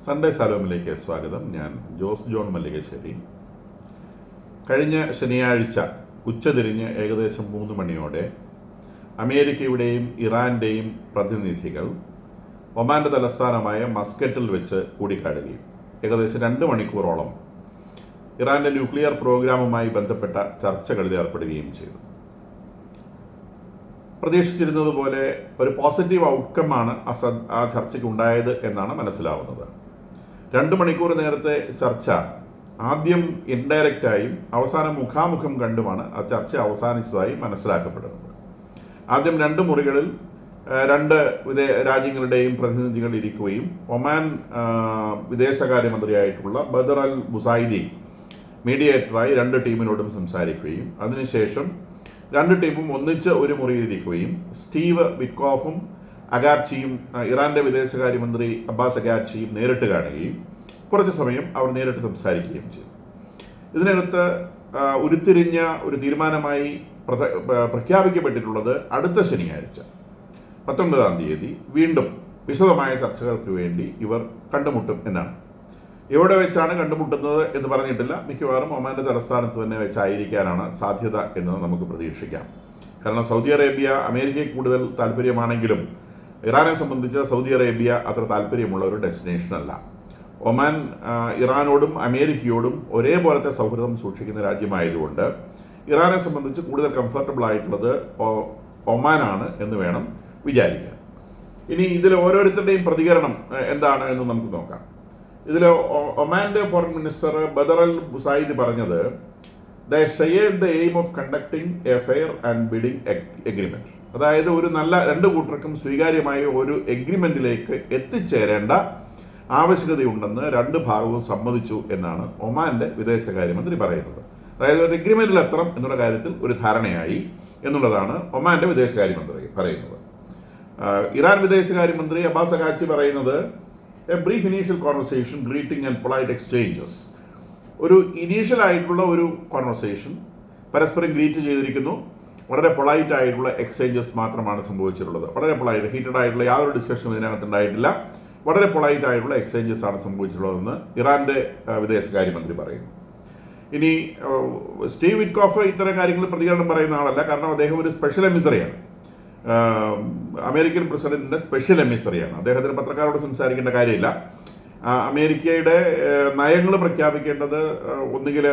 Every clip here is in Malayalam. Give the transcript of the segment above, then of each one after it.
സൺഡേ സലോമിലേക്ക് സ്വാഗതം. ഞാൻ ജോസ് ജോൺ മല്ലികശ്ശേരി. കഴിഞ്ഞ ശനിയാഴ്ച ഉച്ചതിരിഞ്ഞ് ഏകദേശം 3 മണിയോടെ അമേരിക്കയുടെയും ഇറാൻ്റെയും പ്രതിനിധികൾ ഒമാൻ്റെ തലസ്ഥാനമായ മസ്കറ്റിൽ വെച്ച് കൂടിക്കാണുകയും ഏകദേശം 2 മണിക്കൂറോളം ഇറാൻ്റെ ന്യൂക്ലിയർ പ്രോഗ്രാമുമായി ബന്ധപ്പെട്ട ചർച്ചകളിൽ ഏർപ്പെടുകയും ചെയ്തു. പ്രതീക്ഷിച്ചിരുന്നത് പോലെ ഒരു പോസിറ്റീവ് ഔട്ട്കമാണ് ആ ചർച്ചയ്ക്ക് ഉണ്ടായത് എന്നാണ് മനസ്സിലാവുന്നത്. 2 മണിക്കൂർ നേരത്തെ ചർച്ച ആദ്യം ഇൻഡയറക്റ്റായും അവസാനം മുഖാമുഖം കണ്ടുമാണ് ആ ചർച്ച അവസാനിച്ചതായി മനസ്സിലാക്കപ്പെടുന്നത്. ആദ്യം 2 മുറികളിൽ 2 രാജ്യങ്ങളുടെയും പ്രതിനിധികൾ ഇരിക്കുകയും ഒമാൻ വിദേശകാര്യമന്ത്രിയായിട്ടുള്ള ബദർ അൽ ബുസായിദി മീഡിയേറ്ററായി 2 ടീമിനോടും സംസാരിക്കുകയും അതിനുശേഷം 2 ടീമും ഒന്നിച്ച് ഒരു മുറിയിലിരിക്കുകയും സ്റ്റീവ് വിറ്റ്കോഫും അഗാർച്ചിയും ഇറാൻ്റെ വിദേശകാര്യമന്ത്രി അബ്ബാസ് അഗാർച്ചിയും നേരിട്ട് കാണുകയും കുറച്ച് സമയം അവർ നേരിട്ട് സംസാരിക്കുകയും ചെയ്തു. ഇതിനകത്ത് ഉരുത്തിരിഞ്ഞ ഒരു തീരുമാനമായി പ്രഖ്യാപിക്കപ്പെട്ടിട്ടുള്ളത് അടുത്ത ശനിയാഴ്ച 19-ാം തീയതി വീണ്ടും വിശദമായ ചർച്ചകൾക്ക് വേണ്ടി ഇവർ കണ്ടുമുട്ടും എന്നാണ്. എവിടെ വെച്ചാണ് കണ്ടുമുട്ടുന്നത് എന്ന് പറഞ്ഞിട്ടില്ല. മിക്കവാറും ഒമാൻ്റെ തലസ്ഥാനത്ത് തന്നെ വെച്ചായിരിക്കാനാണ് സാധ്യത എന്ന് നമുക്ക് പ്രതീക്ഷിക്കാം. കാരണം സൗദി അറേബ്യ അമേരിക്കയ്ക്ക് കൂടുതൽ താല്പര്യമാണെങ്കിലും ഇറാനെ സംബന്ധിച്ച് സൗദി അറേബ്യ അത്ര താല്പര്യമുള്ള ഒരു ഡെസ്റ്റിനേഷൻ അല്ല. ഒമാൻ ഇറാനോടും അമേരിക്കയോടും ഒരേപോലത്തെ സൗഹൃദം സൂക്ഷിക്കുന്ന രാജ്യമായതുകൊണ്ട് ഇറാനെ സംബന്ധിച്ച് കൂടുതൽ കംഫർട്ടബിൾ ആയിട്ടുള്ളത് ഒമാനാണ് എന്ന് വേണം വിചാരിക്കാൻ. ഇനി ഇതിൽ ഓരോരുത്തരുടെയും പ്രതികരണം എന്താണ് എന്ന് നമുക്ക് നോക്കാം. ഇതിൽ ഒമാൻ്റെ foreign minister Badr Al Busaidi പറഞ്ഞത് they shared the aim of conducting a fair and binding agreement. അതായത് ഒരു നല്ല 2 കൂട്ടർക്കും സ്വീകാര്യമായ ഒരു എഗ്രിമെൻറ്റിലേക്ക് എത്തിച്ചേരേണ്ട ആവശ്യകതയുണ്ടെന്ന് 2 ഭാഗവും സമ്മതിച്ചു എന്നാണ് ഒമാൻ്റെ വിദേശകാര്യമന്ത്രി പറയുന്നത്. അതായത് ഒരു എഗ്രിമെൻറ്റിൽ എത്തണം എന്നുള്ള കാര്യത്തിൽ ഒരു ധാരണയായി എന്നുള്ളതാണ് ഒമാൻ്റെ വിദേശകാര്യമന്ത്രി പറയുന്നത്. ഇറാൻ വിദേശകാര്യമന്ത്രി അബ്ബാസ് അഗാർച്ചി പറയുന്നത് A brief initial conversation, greeting and polite exchanges. ഒരു ഇനീഷ്യൽ ആയിട്ടുള്ള ഒരു കോൺവെർസേഷൻ, പരസ്പരം ഗ്രീറ്റ് ചെയ്തിരിക്കുന്നു. വളരെ പൊളൈറ്റ് ആയിട്ടുള്ള എക്സ്ചേഞ്ചസ് മാത്രമാണ് സംഭവിച്ചിട്ടുള്ളത്. വളരെ പൊളൈറ്റ്, ഹീറ്റഡ് ആയിട്ടുള്ള യാതൊരു ഡിസ്കഷനും ഇതിനകത്ത് ഉണ്ടായിട്ടില്ല. വളരെ പൊളൈറ്റ് ആയിട്ടുള്ള എക്സ്ചേഞ്ചസ് ആണ് സംഭവിച്ചിട്ടുള്ളതെന്ന് ഇറാൻ്റെ വിദേശകാര്യമന്ത്രി പറയുന്നു. ഇനി സ്റ്റീവ് വിറ്റ്കോഫ് ഇത്തരം കാര്യങ്ങൾ പ്രതികരണം പറയുന്ന ആളല്ല. കാരണം അദ്ദേഹം ഒരു സ്പെഷ്യൽ എമിസറിയാണ്, അമേരിക്കൻ പ്രസിഡന്റിൻ്റെ സ്പെഷ്യൽ എമിസറിയാണ്. അദ്ദേഹത്തിന് പത്രക്കാരോട് സംസാരിക്കേണ്ട കാര്യമില്ല. അമേരിക്കയുടെ നയങ്ങൾ പ്രഖ്യാപിക്കേണ്ടത് ഒന്നുകിൽ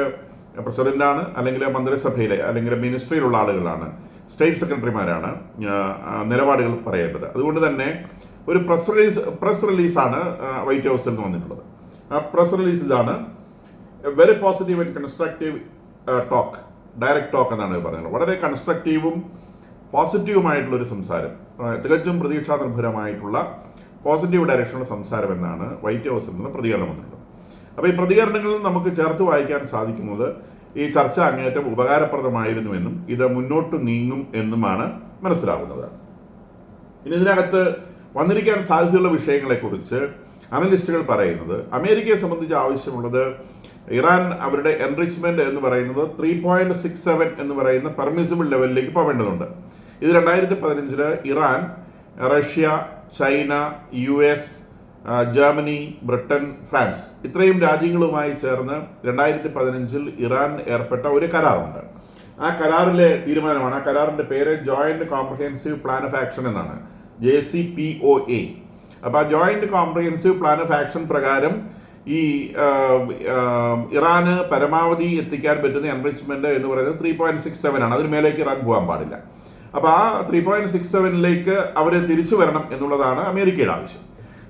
പ്രസിഡന്റാണ്, അല്ലെങ്കിൽ മന്ത്രിസഭയിലെ അല്ലെങ്കിൽ മിനിസ്ട്രിയിലുള്ള ആളുകളാണ്, സ്റ്റേറ്റ് സെക്രട്ടറിമാരാണ് നിലപാടുകൾ പറയേണ്ടത്. അതുകൊണ്ട് തന്നെ ഒരു പ്രസ് റിലീസാണ് വൈറ്റ് ഹൗസിൽ നിന്ന് വന്നിട്ടുള്ളത്. ആ പ്രസ് റിലീസ് ഇതാണ്: very positive and constructive talk, direct talk എന്നാണ് പറയുന്നത്. വളരെ കൺസ്ട്രക്റ്റീവും പോസിറ്റീവുമായിട്ടുള്ളൊരു സംസാരം, തികച്ചും പ്രതീക്ഷാ നിർഭരമായിട്ടുള്ള പോസിറ്റീവ് ഡയറക്ഷനുള്ള സംസാരം എന്നാണ് വൈറ്റ് ഹൗസിൽ നിന്ന് പ്രതികരണം വന്നിട്ടുള്ളത്. അപ്പോൾ ഈ പ്രതികരണങ്ങളിൽ നമുക്ക് ചേർത്ത് വായിക്കാൻ സാധിക്കുന്നത് ഈ ചർച്ച അങ്ങേയറ്റം ഉപകാരപ്രദമായിരുന്നുവെന്നും ഇത് മുന്നോട്ട് നീങ്ങും എന്നുമാണ് മനസ്സിലാവുന്നത്. ഇനി ഇതിനകത്ത് വന്നിരിക്കാൻ സാധ്യതയുള്ള വിഷയങ്ങളെക്കുറിച്ച് അനലിസ്റ്റുകൾ പറയുന്നത് അമേരിക്കയെ സംബന്ധിച്ച് ആവശ്യമുള്ളത് ഇറാൻ അവരുടെ എൻറിച്ച്മെൻറ്റ് എന്ന് പറയുന്നത് 3.67 എന്ന് പറയുന്ന പെർമിസിബിൾ ലെവലിലേക്ക് പോവേണ്ടതുണ്ട്. ഇത് 2015 Iran, Russia, China, US, Germany, Britain, France ഇത്രയും രാജ്യങ്ങളുമായി ചേർന്ന് 2015 ഇറാൻ ഏർപ്പെട്ട ഒരു കരാറുണ്ട്. ആ കരാറിലെ തീരുമാനമാണ്, ആ കരാറിൻ്റെ പേര് joint comprehensive plan of action എന്നാണ്, JCPOA. അപ്പോൾ ആ joint comprehensive plan of action പ്രകാരം ഈ ഇറാന് പരമാവധി എത്തിക്കാൻ പറ്റുന്ന എൻറിച്ച്മെൻറ്റ് എന്ന് പറയുന്നത് 3.67 ആണ്. അതിന് മേലേക്ക് ഇറാൻ പോകാൻ പാടില്ല. അപ്പോൾ ആ 3.67ലേക്ക് അവർ തിരിച്ചു വരണം എന്നുള്ളതാണ് അമേരിക്കയുടെ ആവശ്യം.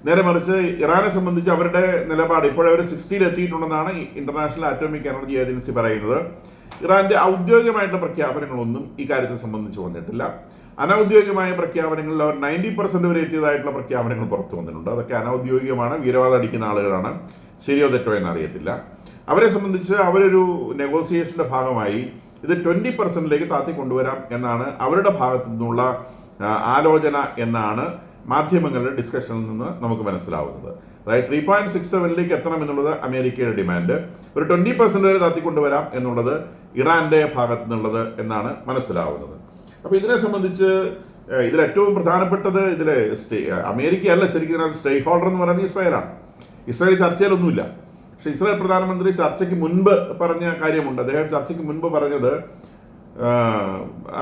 നേരെ മറിച്ച് ഇറാനെ സംബന്ധിച്ച് അവരുടെ നിലപാട് ഇപ്പോഴവർ 60 എത്തിയിട്ടുണ്ടെന്നാണ് ഇൻ്റർനാഷണൽ ആറ്റോമിക് എനർജി ഏജൻസി പറയുന്നത്. ഇറാൻ്റെ ഔദ്യോഗികമായിട്ടുള്ള പ്രഖ്യാപനങ്ങളൊന്നും ഈ കാര്യത്തെ സംബന്ധിച്ച് വന്നിട്ടില്ല. അനൗദ്യോഗികമായ പ്രഖ്യാപനങ്ങളിൽ അവർ 90% വരെ എത്തിയതായിട്ടുള്ള പ്രഖ്യാപനങ്ങൾ പുറത്തു വന്നിട്ടുണ്ട്. അതൊക്കെ അനൗദ്യോഗികമാണ്, വീരവാദം അടിക്കുന്ന ആളുകളാണ്, ശരിയോ തെറ്റോ എന്നറിയത്തില്ല. അവരെ സംബന്ധിച്ച് അവരൊരു നെഗോസിയേഷൻ്റെ ഭാഗമായി ഇത് 20%ലേക്ക് താത്തി കൊണ്ടുവരാം എന്നാണ് അവരുടെ ഭാഗത്തു നിന്നുള്ള ആലോചന എന്നാണ് മാധ്യമങ്ങളുടെ ഡിസ്കഷനിൽ നിന്ന് നമുക്ക് മനസ്സിലാവുന്നത്. അതായത് 3.67ലേക്ക് എത്തണം എന്നുള്ളത് അമേരിക്കയുടെ ഡിമാൻഡ്, ഒരു 20% വരെ താത്തിക്കൊണ്ടുവരാം എന്നുള്ളത് ഇറാൻ്റെ ഭാഗത്തു നിന്നുള്ളത് എന്നാണ് മനസ്സിലാവുന്നത്. അപ്പോൾ ഇതിനെ സംബന്ധിച്ച് ഇതിൽ ഏറ്റവും പ്രധാനപ്പെട്ടത് അമേരിക്കയല്ല, ശരിക്കും ഇതിനകത്ത് സ്റ്റേക്ക് ഹോൾഡർ എന്ന് പറയുന്നത് ഇസ്രായേലാണ്. ഇസ്രായേൽ ചർച്ചയിലൊന്നുമില്ല. പക്ഷേ ഇസ്രായേൽ പ്രധാനമന്ത്രി ചർച്ചയ്ക്ക് മുൻപ് പറഞ്ഞ കാര്യമുണ്ട്. അദ്ദേഹം ചർച്ചയ്ക്ക് മുൻപ് പറഞ്ഞത്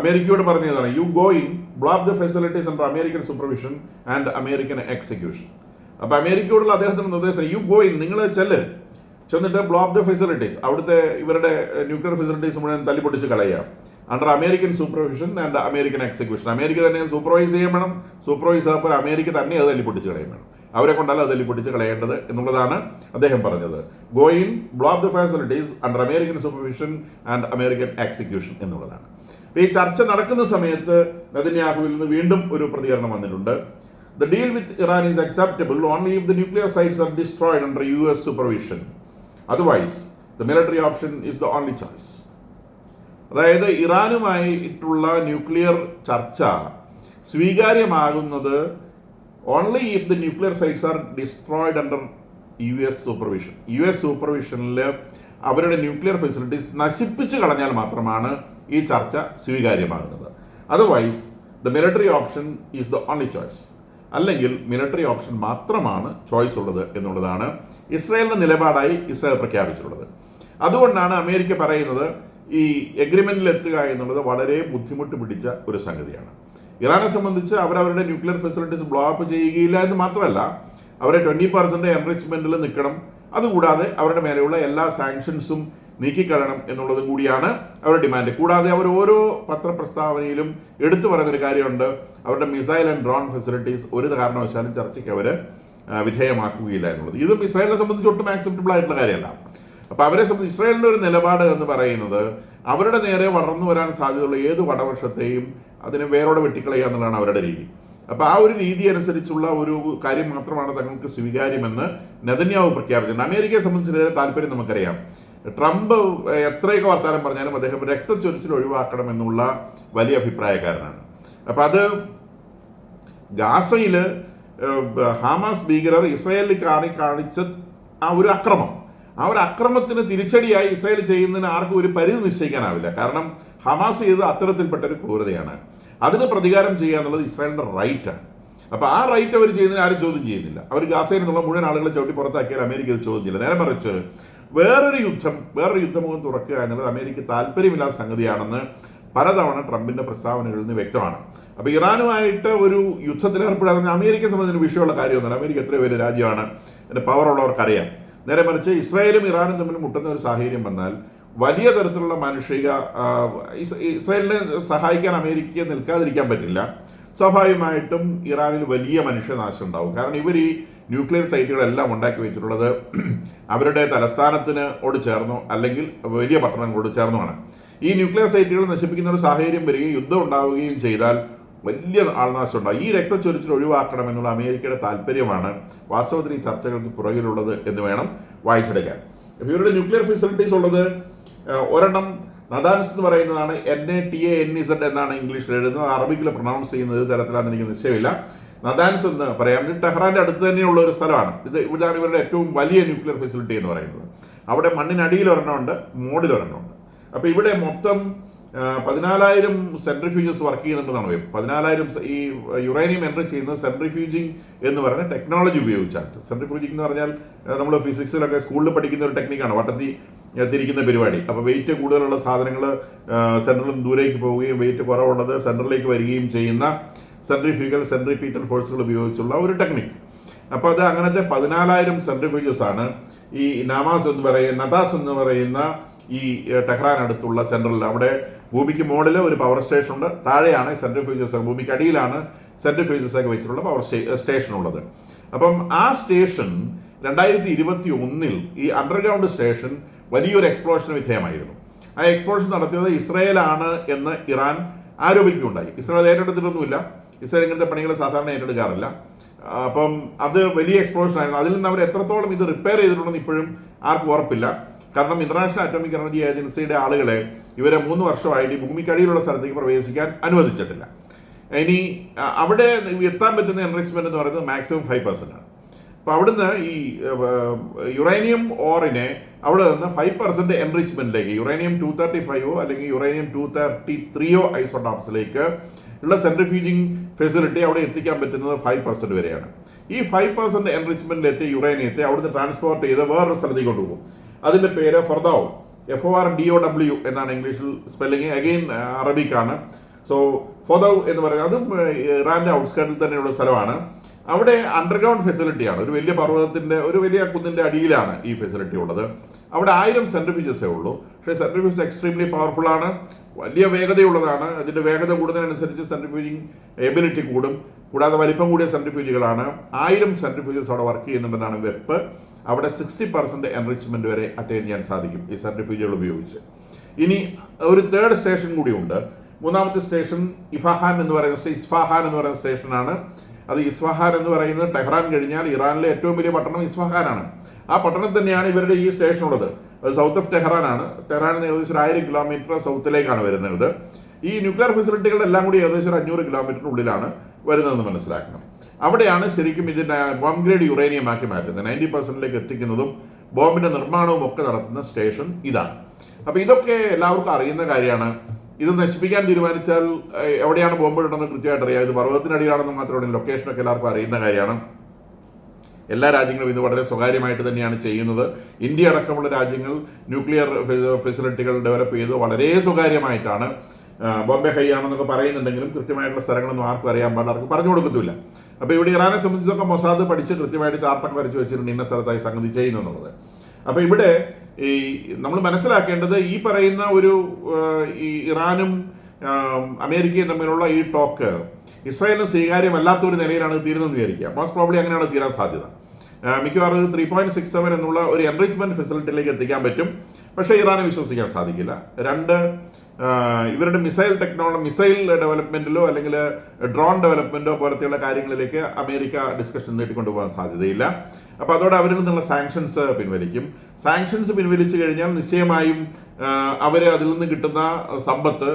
അമേരിക്കയോട് പറഞ്ഞതാണ്, you go in block the facilities under American supervision and American execution. അപ്പോൾ അമേരിക്കയോടുള്ള അദ്ദേഹത്തിൻ്റെ നിർദ്ദേശം, യു ഗോ ഇൻ, നിങ്ങൾ ചെന്നിട്ട് ബ്ലോക്ക് ദ ഫെസിലിറ്റീസ്, അവിടുത്തെ ഇവരുടെ ന്യൂക്ലിയർ ഫെസിലിറ്റീസ് മുഴുവൻ തല്ലിപ്പൊട്ടിച്ച് കളയുക. Under American supervision and American execution. America തന്നെ സൂപ്പർവൈസ് ചെയ്യാൻ വേണം. സൂപ്പർവൈസ് ചെയ്തപ്പോൾ അമേരിക്ക തന്നെ അത് തല്ലിപ്പൊട്ടിച്ച് കളയാൻ വേണം. അവരെ കൊണ്ടല്ല അത് തല്ലിപ്പൊട്ടിച്ച് കളയേണ്ടത് എന്നുള്ളതാണ് അദ്ദേഹം പറഞ്ഞത്. Go in block the facilities under American supervision and American execution എന്നുള്ളതാണ്. ഈ ചർച്ച നടക്കുന്ന സമയത്ത് നെതന്യാഹുവിൽ നിന്ന് വീണ്ടും ഒരു പ്രതികരണം വന്നിട്ടുണ്ട്. The deal with Iran is acceptable only if the nuclear sites are destroyed under US supervision. Otherwise, the military option is the only choice. അതായത് ഇറാനുമായിട്ടുള്ള ന്യൂക്ലിയർ ചർച്ച സ്വീകാര്യമാകുന്നത് only if the nuclear sites are destroyed under US supervision. US സൂപ്പർവിഷനിൽ അവരുടെ ന്യൂക്ലിയർ ഫെസിലിറ്റീസ് നശിപ്പിച്ച് കളഞ്ഞാൽ മാത്രമാണ് ഈ ചർച്ച സ്വീകാര്യമാകുന്നത്. Otherwise the military option is the only choice. അല്ലെങ്കിൽ മിലിറ്ററി ഓപ്ഷൻ മാത്രമാണ് ചോയ്സ് ഉള്ളത് എന്നുള്ളതാണ് ഇസ്രായേലിൻ്റെ നിലപാടായി ഇസ്രായേൽ പ്രഖ്യാപിച്ചിട്ടുള്ളത്. അതുകൊണ്ടാണ് അമേരിക്ക പറയുന്നത് ഈ എഗ്രിമെൻറ്റിൽ എത്തുക എന്നുള്ളത് വളരെ ബുദ്ധിമുട്ട് പിടിച്ച ഒരു സംഗതിയാണ്. ഇറാനെ സംബന്ധിച്ച് അവരവരുടെ ന്യൂക്ലിയർ ഫെസിലിറ്റീസ് ബ്ലോ അപ്പ് ചെയ്യുകയില്ല എന്ന് മാത്രമല്ല, അവരെ 20% എൻറിച്ച്മെൻറ്റിൽ നിൽക്കണം. അതുകൂടാതെ അവരുടെ മേലെയുള്ള എല്ലാ സാങ്ഷൻസും നീക്കിക്കളയണം എന്നുള്ളതും കൂടിയാണ് അവരുടെ ഡിമാൻഡ്. കൂടാതെ അവർ ഓരോ പത്രപ്രസ്താവനയിലും എടുത്തു പറയുന്നൊരു കാര്യമുണ്ട്, അവരുടെ മിസൈൽ ആൻഡ് ഡ്രോൺ ഫെസിലിറ്റീസ് ഒരു കാരണവശാലും ചർച്ചയ്ക്ക് അവർ വിധേയമാക്കുകയില്ല എന്നുള്ളത്. ഇതും ഇസ്രായേലിനെ സംബന്ധിച്ച് ഒട്ടും ആക്സെപ്റ്റബിൾ ആയിട്ടുള്ള കാര്യമല്ല. അപ്പോൾ അവരെ സംബന്ധിച്ച് ഇസ്രായേലിൻ്റെ ഒരു നിലപാട് എന്ന് പറയുന്നത് അവരുടെ നേരെ വളർന്നു വരാൻ സാധ്യതയുള്ള ഏത് വടവൃക്ഷത്തെയും അതിനെ വേരോടെ വെട്ടിക്കളയുക എന്നുള്ളതാണ് അവരുടെ രീതി. അപ്പോൾ ആ ഒരു രീതി അനുസരിച്ചുള്ള ഒരു കാര്യം മാത്രമാണ് തങ്ങൾക്ക് സ്വീകാര്യമെന്ന് നെതന്യാഹു പ്രഖ്യാപിച്ചത്. അമേരിക്കയെ സംബന്ധിച്ച് താല്പര്യം നമുക്കറിയാം. ട്രംപ് എത്രയൊക്കെ വർത്താനം പറഞ്ഞാലും അദ്ദേഹം രക്തച്ചൊരിച്ചിൽ ഒഴിവാക്കണമെന്നുള്ള വലിയ അഭിപ്രായക്കാരനാണ്. അപ്പം അത് ഗാസയിൽ ഹമാസ് ഭീകരർ ഇസ്രായേലിൽ കാണിച്ച ആ ഒരു അക്രമത്തിന് തിരിച്ചടിയായി ഇസ്രായേൽ ചെയ്യുന്നതിന് ആർക്കും ഒരു പരിധി നിശ്ചയിക്കാനാവില്ല. കാരണം ഹമാസ് ചെയ്ത് അത്തരത്തിൽപ്പെട്ട ഒരു ക്രൂരതയാണ്. അതിന് പ്രതികാരം ചെയ്യുക എന്നുള്ളത് ഇസ്രായേലിൻ്റെ റൈറ്റാണ്. അപ്പോൾ ആ റൈറ്റ് അവർ ചെയ്യുന്നതിന് ആരും ചോദ്യം ചെയ്യുന്നില്ല. അവർ ഗാസയിൽ നിന്നുള്ള മുഴുവൻ ആളുകളെ ചവിട്ടി പുറത്താക്കിയാൽ അമേരിക്ക ഇത് ചോദ്യം ചെയ്യില്ല. നേരെ മറിച്ച് വേറൊരു യുദ്ധമുഖം തുറക്കുക എന്നുള്ളത് അമേരിക്ക താല്പര്യമില്ലാത്ത സംഗതിയാണെന്ന് പലതവണ ട്രംപിൻ്റെ പ്രസ്താവനകളിൽ നിന്ന് വ്യക്തമാണ്. അപ്പോൾ ഇറാനുമായിട്ട് ഒരു യുദ്ധത്തിലേർപ്പെടാൻ അമേരിക്കയെ സംബന്ധിച്ച് വിഷയമുള്ള കാര്യമൊന്നുമില്ല. അമേരിക്ക എത്രയോ വലിയ രാജ്യമാണ്, അതിൻ്റെ പവറുള്ളവർക്കറിയാം. നേരെ മറിച്ച് ഇസ്രായേലും ഇറാനും തമ്മിൽ മുട്ടുന്ന ഒരു സാഹചര്യം വന്നാൽ വലിയ തരത്തിലുള്ള ഇസ്രായേലിനെ സഹായിക്കാൻ അമേരിക്കയെ നിൽക്കാതിരിക്കാൻ പറ്റില്ല. സ്വാഭാവികമായിട്ടും ഇറാനിൽ വലിയ മനുഷ്യനാശം ഉണ്ടാവും. കാരണം ഇവർ ഈ ന്യൂക്ലിയർ സൈറ്റുകളെല്ലാം ഉണ്ടാക്കി വെച്ചിട്ടുള്ളത് അവരുടെ തലസ്ഥാനത്തിനോട് ചേർന്നോ അല്ലെങ്കിൽ വലിയ പട്ടണങ്ങളോട് ചേർന്നുമാണ്. ഈ ന്യൂക്ലിയർ സൈറ്റുകൾ നശിപ്പിക്കുന്ന ഒരു സാഹചര്യം വരികയും യുദ്ധം ഉണ്ടാവുകയും ചെയ്താൽ വലിയ ആൾനാശം ഉണ്ടാകും. ഈ രക്തച്ചൊരിച്ചിൽ ഒഴിവാക്കണമെന്നുള്ള അമേരിക്കയുടെ താല്പര്യമാണ് വാസ്തവത്തിൽ ഈ ചർച്ചകൾക്ക് പുറകിലുള്ളത് എന്ന് വേണം വായിച്ചെടുക്കാൻ. അപ്പോൾ ഇവരുടെ ന്യൂക്ലിയർ ഫെസിലിറ്റീസ് ഉള്ളത് ഒരെണ്ണം നദാൻസ് എന്ന് പറയുന്നതാണ്. NATANZ എന്നാണ് ഇംഗ്ലീഷിൽ എഴുതുന്നത്. അറബിക്കിൽ പ്രൊണൗൺസ് ചെയ്യുന്നത് തരത്തിലാണെന്ന് എനിക്ക് നിശ്ചയമില്ല. നദാൻസ് എന്ന് പറയാം. ഇത് ടെഹ്റാൻ്റെ അടുത്ത് തന്നെയുള്ള ഒരു സ്ഥലമാണ്. ഇതാണ് ഇവരുടെ ഏറ്റവും വലിയ ന്യൂക്ലിയർ ഫെസിലിറ്റി എന്ന് പറയുന്നത്. അവിടെ മണ്ണിനടിയിൽ ഒരെണ്ണമുണ്ട്, മോഡിൽ ഒരെണ്ണമുണ്ട്. അപ്പോൾ ഇവിടെ മൊത്തം 14,000 സെൻട്രിഫ്യൂജസ് വർക്ക് ചെയ്യുന്നുണ്ടെന്നാണ്. 14,000 ഈ യുറേനിയം എൻട്രി ചെയ്യുന്നത് സെൻട്രിഫ്യൂജിങ് എന്ന് പറയുന്ന ടെക്നോളജി ഉപയോഗിച്ചാണ്. സെൻട്രിഫ്യൂജിങ് എന്ന് പറഞ്ഞാൽ നമ്മൾ ഫിസിക്സിലൊക്കെ സ്കൂളിൽ പഠിക്കുന്ന ഒരു ടെക്നിക്കാണ്, വട്ടത്തി തിരിക്കുന്ന പരിപാടി. അപ്പോൾ വെയിറ്റ് കൂടുതലുള്ള സാധനങ്ങൾ സെൻട്രലിൽ നിന്ന് ദൂരേക്ക് പോവുകയും വെയിറ്റ് കുറവുള്ളത് സെൻട്രലിലേക്ക് വരികയും ചെയ്യുന്ന സെൻട്രിപീറ്റൽ ഫോഴ്സുകൾ ഉപയോഗിച്ചുള്ള ഒരു ടെക്നിക്ക്. അപ്പോൾ അത് അങ്ങനത്തെ 14,000 സെൻട്രിഫ്യൂജസ് ആണ് ഈ നദാസ് എന്ന് പറയുന്ന ഈ ടെഹ്റാൻ അടുത്തുള്ള സെൻട്രലിൽ. അവിടെ ഭൂമിക്ക് മുകളിൽ ഒരു പവർ സ്റ്റേഷൻ ഉണ്ട്, താഴെയാണ് സെൻട്രിഫ്യൂജസ്, ഭൂമിക്ക് അടിയിലാണ് സെൻട്രിഫ്യൂജസ് ഒക്കെ വെച്ചിട്ടുള്ള പവർ സ്റ്റേഷൻ ഉള്ളത്. അപ്പം ആ സ്റ്റേഷൻ 2021 ഈ അണ്ടർഗ്രൗണ്ട് സ്റ്റേഷൻ വലിയൊരു എക്സ്പ്ലോഷന് വിധേയമായിരുന്നു. ആ എക്സ്പ്ലോഷൻ നടത്തിയത് ഇസ്രായേലാണ് എന്ന് ഇറാൻ ആരോപിക്കുകയുണ്ടായി. ഇസ്രായേൽ ഏറ്റെടുത്തിട്ടൊന്നുമില്ല. ഇസ്രായേൽ ഇങ്ങനത്തെ പണികൾ സാധാരണ ഏറ്റെടുക്കാറില്ല. അപ്പം അത് വലിയ എക്സ്പ്ലോഷൻ ആയിരുന്നു. അതിൽ നിന്ന് അവർ എത്രത്തോളം ഇത് റിപ്പയർ ചെയ്തിട്ടുണ്ടെന്ന് ഇപ്പോഴും ആർക്കും ഉറപ്പില്ല. കാരണം ഇന്റർനാഷണൽ അറ്റോമിക് എനർജി ഏജൻസിയുടെ ആളുകളെ ഇവരെ 3 വർഷമായിട്ട് ഈ ഭൂമിക്കടിയിലുള്ള സ്ഥലത്തേക്ക് പ്രവേശിക്കാൻ അനുവദിച്ചിട്ടില്ല. ഇനി അവിടെ എത്താൻ പറ്റുന്ന എൻറിച്ച്മെന്റ് എന്ന് പറയുന്നത് മാക്സിമം 5% ആണ്. അപ്പോൾ അവിടുന്ന് ഈ യുറേനിയം ഓറിനെ അവിടെ നിന്ന് 5% എൻറിച്ച്മെന്റിലേക്ക് യുറേനിയം 235 അല്ലെങ്കിൽ യുറേനിയം 233 ഐസോട്ടോപ്സിലേക്ക് ഉള്ള സെൻട്രിഫ്യൂജിങ് ഫെസിലിറ്റി അവിടെ എത്തിക്കാൻ പറ്റുന്നത് 5% വരെയാണ്. ഈ 5% എൻറിച്ച്മെന്റിൽ എത്തിയ യുറേനിയത്തെ അവിടുന്ന് ട്രാൻസ്പോർട്ട് ചെയ്ത് വേറൊരു സ്ഥലത്തേക്ക് കൊണ്ടുപോകും. അതിന്റെ പേര് ഫൊർദോവ്, FORDOW എന്നാണ് ഇംഗ്ലീഷിൽ സ്പെല്ലിങ്, അഗെയിൻ അറബിക്കാണ്. സോ ഫൊർദോവ് എന്ന് പറയുന്നത് അതും ഇറാന്റെ ഔട്ട്സ്കേർട്ടിൽ തന്നെയുള്ള സ്ഥലമാണ്. അവിടെ അണ്ടർഗ്രൗണ്ട് ഫെസിലിറ്റിയാണ്, ഒരു വലിയ പർവ്വതത്തിന്റെ ഒരു വലിയ കുന്നിന്റെ അടിയിലാണ് ഈ ഫെസിലിറ്റി ഉള്ളത്. അവിടെ 1000 സെൻട്രിഫ്യൂജസേ ഉള്ളൂ. പക്ഷേ സെൻട്രിഫ്യൂജ് എക്സ്ട്രീംലി പവർഫുൾ ആണ്, വലിയ വേഗതയുള്ളതാണ്. അതിന്റെ വേഗത കൂടുന്നതിനനുസരിച്ച് സെൻട്രിഫ്യൂജിങ് എബിലിറ്റി കൂടും. കൂടാതെ വലിപ്പം കൂടിയ സെൻട്രിഫ്യൂജുകളാണ്. 1000 സെൻട്രിഫ്യൂജസ് അവിടെ വർക്ക് ചെയ്യുന്നുണ്ടെന്നാണ് വെപ്പ്. അവിടെ 60% എൻറിച്ച്മെന്റ് വരെ അറ്റൈൻ ചെയ്യാൻ സാധിക്കും ഈ സെൻട്രിഫ്യൂജുകൾ ഉപയോഗിച്ച്. ഇനി ഒരു തേർഡ് സ്റ്റേഷൻ കൂടിയുണ്ട്. മൂന്നാമത്തെ സ്റ്റേഷൻ ഇസ്ഫഹാൻ എന്ന് പറയുന്ന സ്റ്റേഷനാണ്. അത് ഇസ്ഫഹാൻ എന്ന് പറയുന്നത് ടെഹ്റാൻ കഴിഞ്ഞാൽ ഇറാനിലെ ഏറ്റവും വലിയ പട്ടണം ഇസ്ഫഹാനാണ്. ആ പട്ടണത്തിൽ തന്നെയാണ് ഇവരുടെ ഈ സ്റ്റേഷൻ ഉള്ളത്. അത് സൗത്ത് ഓഫ് ടെഹ്റാനാണ്. ടെഹ്റാനിൽ നിന്ന് ഏകദേശം 1000 കിലോമീറ്റർ സൗത്തിലേക്കാണ് വരുന്നത്. ഈ ന്യൂക്ലിയർ ഫെസിലിറ്റികളെല്ലാം കൂടി ഏകദേശം 500 കിലോമീറ്ററിനുള്ളിലാണ് വരുന്നതെന്ന് മനസ്സിലാക്കണം. അവിടെയാണ് ശരിക്കും ഇതിൻ്റെ ബോംബ് ഗ്രേഡ് യുറേനിയം ആക്കി മാറ്റുന്നത്, 90% എത്തിക്കുന്നതും ബോംബിന്റെ നിർമ്മാണവും ഒക്കെ നടത്തുന്ന സ്റ്റേഷൻ ഇതാണ്. അപ്പോൾ ഇതൊക്കെ എല്ലാവർക്കും അറിയുന്ന കാര്യമാണ്. ഇത് നശിപ്പിക്കാൻ തീരുമാനിച്ചാൽ എവിടെയാണ് ബോംബ് ഇടണമെന്ന് കൃത്യമായിട്ട് അറിയാം. ഇത് പർവ്വതത്തിനടിയിലാണെന്ന് മാത്രമല്ല, ലൊക്കേഷനൊക്കെ എല്ലാവർക്കും അറിയുന്ന കാര്യമാണ്. എല്ലാ രാജ്യങ്ങളും ഇത് വളരെ സ്വകാര്യമായിട്ട് തന്നെയാണ് ചെയ്യുന്നത്. ഇന്ത്യ അടക്കമുള്ള രാജ്യങ്ങൾ ന്യൂക്ലിയർ ഫെസിലിറ്റികൾ ഡെവലപ്പ് ചെയ്ത് വളരെ സ്വകാര്യമായിട്ടാണ്. ബോംബെ ഹൈയാണെന്നൊക്കെ പറയുന്നുണ്ടെങ്കിലും കൃത്യമായിട്ടുള്ള സ്ഥലങ്ങളൊന്നും ആർക്കും അറിയാൻ പാടില്ല, ആർക്കും പറഞ്ഞു കൊടുക്കത്തില്ല. അപ്പോൾ ഇവിടെ ഇറാനെ സംബന്ധിച്ചൊക്കെ മൊസാദ് പഠിച്ച് കൃത്യമായിട്ട് ചാർട്ടൊക്കെ വരച്ച് വെച്ചിട്ടുണ്ട് ഇന്ന സ്ഥലത്തായി സംഗതി ചെയ്യുന്നു എന്നുള്ളത്. അപ്പോൾ ഇവിടെ ഈ നമ്മൾ മനസ്സിലാക്കേണ്ടത് ഈ പറയുന്ന ഒരു ഈ ഇറാനും അമേരിക്കയും തമ്മിലുള്ള ഈ ടോക്ക് ഇസ്രായേലിന് സ്വീകാര്യമല്ലാത്ത ഒരു നിലയിലാണ് തീരുന്നതെന്ന് വിചാരിക്കുക. മോസ്റ്റ് പ്രോബ്ലി അങ്ങനെയാണ് തീരാൻ സാധ്യത. മിക്കവാറും 3.67 എന്നുള്ള ഒരു എൻറിച്ച്മെന്റ് ഫെസിലിറ്റിയിലേക്ക് എത്തിക്കാൻ പറ്റും. പക്ഷേ ഇറാനെ വിശ്വസിക്കാൻ സാധിക്കില്ല. ഇവരുടെ മിസൈൽ ഡെവലപ്മെന്റിലോ അല്ലെങ്കിൽ ഡ്രോൺ ഡെവലപ്മെന്റോ പോലത്തെയുള്ള കാര്യങ്ങളിലേക്ക് അമേരിക്ക ഡിസ്കഷൻ നീട്ടിക്കൊണ്ടുപോകാൻ സാധ്യതയില്ല. അപ്പോൾ അതോടെ അവരിൽ നിന്നുള്ള സാങ്ഷൻസ് പിൻവലിക്കും. സാങ്ഷൻസ് പിൻവലിച്ചു കഴിഞ്ഞാൽ നിശ്ചയമായും അവർ അതിൽ നിന്ന് കിട്ടുന്ന സമ്പത്ത്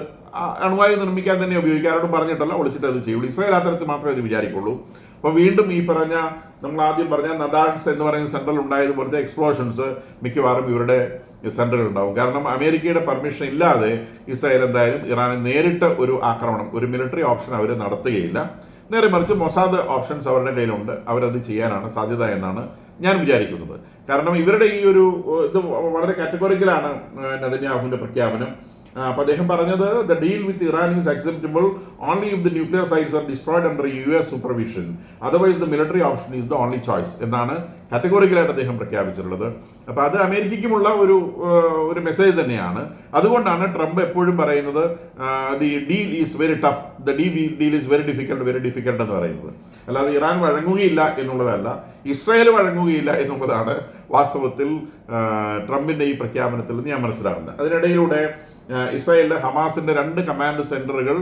അണുവായി നിർമ്മിക്കാൻ തന്നെ ഉപയോഗിക്കുക. ആരോടും പറഞ്ഞിട്ടല്ല, ഒളിച്ചിട്ട് അത് ചെയ്യുള്ളൂ. ഇസ്രായേൽ അത്തരത്തിൽ മാത്രമേ ഇത് വിചാരിക്കുള്ളൂ. അപ്പോൾ വീണ്ടും ഈ പറഞ്ഞ നമ്മൾ ആദ്യം പറഞ്ഞ നദാഡ്സ് എന്ന് പറയുന്ന സെൻട്രൽ ഉണ്ടായതുപോലത്തെ എക്സ്പ്ലോഷൻസ് മിക്കവാറും ഇവരുടെ സെൻട്രൽ ഉണ്ടാവും. കാരണം അമേരിക്കയുടെ പെർമിഷൻ ഇല്ലാതെ ഇസ്രായേൽ എന്തായാലും ഇറാനെ നേരിട്ട് ഒരു ആക്രമണം, ഒരു മിലിറ്ററി ഓപ്ഷൻ അവർ നടത്തുകയില്ല. നേരെ മറിച്ച് മൊസാദ് ഓപ്ഷൻസ് അവരുടെ കയ്യിലുണ്ട്. അവരത് ചെയ്യാനാണ് സാധ്യത എന്നാണ് ഞാൻ വിചാരിക്കുന്നത്. കാരണം ഇവരുടെ ഈ ഒരു ഇത് വളരെ കാറ്റഗോറിക്കലാണ് നെതന്യാഹുവിൻ്റെ പ്രഖ്യാപനം. അപ്പോൾ അദ്ദേഹം പറഞ്ഞത് the deal with Iran is acceptable only if the nuclear sites are destroyed under US supervision, otherwise the military option is the only choice എന്നാണ് കാറ്റഗോറിക്കലായിട്ട് അദ്ദേഹം പ്രഖ്യാപിച്ചിട്ടുള്ളത്. അപ്പോൾ അത് അമേരിക്കയ്ക്കുമുള്ള ഒരു മെസ്സേജ് തന്നെയാണ്. അതുകൊണ്ടാണ് ട്രംപ് എപ്പോഴും പറയുന്നത് the deal is very tough, the deal is very difficult എന്ന് പറയുന്നത്. അല്ലാതെ ഇറാൻ വഴങ്ങുകയില്ല എന്നുള്ളതല്ല, ഇസ്രായേൽ വഴങ്ങുകയില്ല എന്നുള്ളതാണ് വാസ്തവത്തിൽ ട്രംപിൻ്റെ ഈ പ്രഖ്യാപനത്തിൽ നിന്ന് ഞാൻ മനസ്സിലാക്കുന്നത്. അതിനിടയിലൂടെ ഇസ്രായേലിലെ ഹമാസിന്റെ 2 കമാൻഡ് സെന്ററുകൾ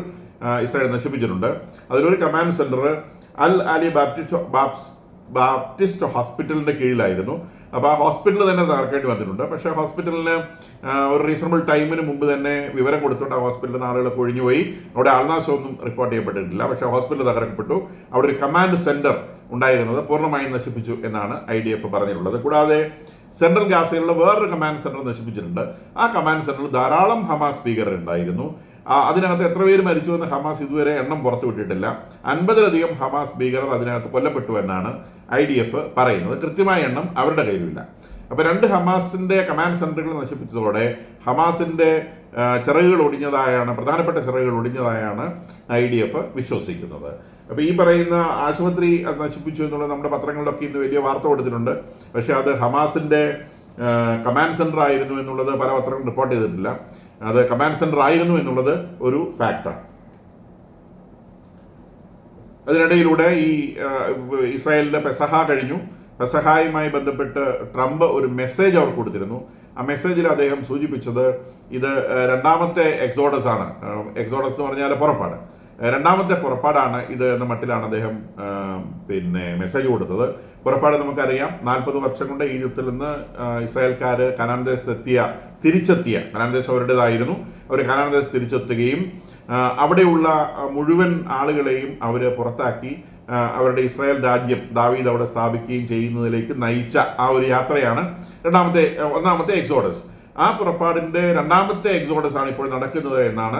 ഇസ്രായേൽ നശിപ്പിച്ചിട്ടുണ്ട്. അതിലൊരു കമാൻഡ് സെന്റർ അൽ അലി ബാപ്റ്റിസ്റ്റ് ഹോസ്പിറ്റലിന്റെ കീഴിലായിരുന്നു. അപ്പോൾ ആ ഹോസ്പിറ്റൽ തന്നെ തകർക്കേണ്ടി വന്നിട്ടുണ്ട്. പക്ഷേ ഹോസ്പിറ്റലിന് ഒരു റീസണബിൾ ടൈമിന് മുമ്പ് തന്നെ വിവരം കൊടുത്തുകൊണ്ട് ആ ഹോസ്പിറ്റലിൽ ആളുകളൊക്കെ ഒഴിഞ്ഞുപോയി. അവിടെ ആൾനാശമൊന്നും റിപ്പോർട്ട് ചെയ്യപ്പെട്ടിട്ടില്ല. പക്ഷേ ഹോസ്പിറ്റൽ തകർക്കപ്പെട്ടു. അവിടെ ഒരു കമാൻഡ് സെന്റർ ഉണ്ടായിരുന്നത് പൂർണ്ണമായും നശിപ്പിച്ചു എന്നാണ് IDF പറഞ്ഞിട്ടുള്ളത്. കൂടാതെ സെൻട്രൽ ഗാസയിലുള്ള വേറൊരു കമാൻഡ് സെന്റർ നശിപ്പിച്ചിട്ടുണ്ട്. ആ കമാൻഡ് സെന്ററിൽ ധാരാളം ഹമാസ് ഭീകരർ ഉണ്ടായിരുന്നു. അതിനകത്ത് എത്ര പേര് മരിച്ചു എന്ന് ഹമാസ് ഇതുവരെ എണ്ണം പുറത്തുവിട്ടിട്ടില്ല. 50-ലധികം ഹമാസ് ഭീകരർ അതിനകത്ത് കൊല്ലപ്പെട്ടു എന്നാണ് IDF പറയുന്നത്. കൃത്യമായ എണ്ണം അവരുടെ കയ്യിലില്ല. അപ്പോൾ 2 ഹമാസിന്റെ കമാൻഡ് സെന്ററുകൾ നശിപ്പിച്ചതോടെ ഹമാസിന്റെ പ്രധാനപ്പെട്ട ചിറകുകൾ ഒടിഞ്ഞതായാണ് IDF വിശ്വസിക്കുന്നത്. അപ്പോൾ ഈ പറയുന്ന ആശുപത്രി അത് നശിപ്പിച്ചു എന്നുള്ളത് നമ്മുടെ പത്രങ്ങളിലൊക്കെ ഇന്ന് വലിയ വാർത്ത കൊടുത്തിട്ടുണ്ട്. പക്ഷേ അത് ഹമാസിന്റെ കമാൻഡ് സെന്റർ ആയിരുന്നു എന്നുള്ളത് പല പത്രങ്ങളും റിപ്പോർട്ട് ചെയ്തിട്ടില്ല. അത് കമാൻഡ് സെന്റർ ആയിരുന്നു എന്നുള്ളത് ഒരു ഫാക്റ്റാണ്. അതിനിടയിലൂടെ ഈ ഇസ്രായേലിന്റെ പെസഹ കഴിഞ്ഞു. പെസഹായുമായി ബന്ധപ്പെട്ട് ട്രംപ് ഒരു മെസ്സേജ് അവർ കൊടുത്തിരുന്നു. ആ മെസ്സേജിൽ അദ്ദേഹം സൂചിപ്പിച്ചത് ഇത് 2ാമത്തെ എക്സോഡസ് ആണ്. എക്സോഡസ് എന്ന് പറഞ്ഞാൽ പുറപ്പാട്, 2ാമത്തെ പുറപ്പാടാണ് ഇത് എന്ന മട്ടിലാണ് അദ്ദേഹം മെസ്സേജ് കൊടുത്തത്. പുറപ്പാട് നമുക്കറിയാം, 40 വർഷം കൊണ്ട് ഈജിപ്തിൽ നിന്ന് ഇസ്രായേൽക്കാർ കനാൻ ദേശത്ത് തിരിച്ചെത്തിയ, കനാൻ ദേശം അവരുടേതായിരുന്നു, അവർ കനാൻ ദേശത്ത് തിരിച്ചെത്തുകയും അവിടെയുള്ള മുഴുവൻ ആളുകളെയും അവർ പുറത്താക്കി അവരുടെ ഇസ്രായേൽ രാജ്യം ദാവീദ് അവിടെ സ്ഥാപിക്കുകയും ചെയ്യുന്നതിലേക്ക് നയിച്ച ആ ഒരു യാത്രയാണ് 1ാമത്തെ എക്സോഡസ്. ആ പുറപ്പാടിൻ്റെ രണ്ടാമത്തെ എക്സോഡസ് ആണ് ഇപ്പോൾ നടക്കുന്നത് എന്നാണ്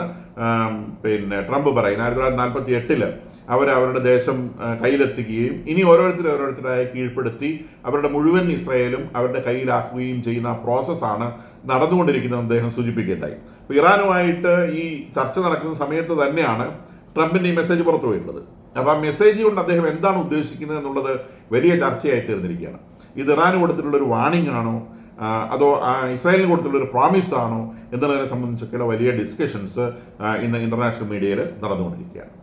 ട്രംപ് പറയുന്നത്. 1948 അവരുടെ ദേശം കയ്യിലെത്തിക്കുകയും ഇനി ഓരോരുത്തരായി കീഴ്പ്പെടുത്തി അവരുടെ മുഴുവൻ ഇസ്രായേലും അവരുടെ കയ്യിലാക്കുകയും ചെയ്യുന്ന പ്രോസസ്സാണ് നടന്നുകൊണ്ടിരിക്കുന്നത് അദ്ദേഹം സൂചിപ്പിക്കുകയുണ്ടായി. അപ്പോൾ ഇറാനുമായിട്ട് ഈ ചർച്ച നടക്കുന്ന സമയത്ത് തന്നെയാണ് ട്രംപിൻ്റെ ഈ മെസ്സേജ് പുറത്തു പോയിട്ടുള്ളത്. അപ്പോൾ ആ മെസ്സേജ് കൊണ്ട് അദ്ദേഹം എന്താണ് ഉദ്ദേശിക്കുന്നത് എന്നുള്ളത് വലിയ ചർച്ചയായി തീർന്നിരിക്കുകയാണ്. ഇത് ഇറാന് കൊടുത്തിട്ടുള്ളൊരു വാണിംഗ് ആണോ, അതോ ഇസ്രായേലിന് കൊടുത്തിട്ടുള്ളൊരു പ്രോമിസ് ആണോ എന്നുള്ളതിനെ സംബന്ധിച്ചൊക്കെയുള്ള വലിയ ഡിസ്കഷൻസ് ഇന്ന് ഇൻ്റർനാഷണൽ മീഡിയയിൽ നടന്നുകൊണ്ടിരിക്കുകയാണ്.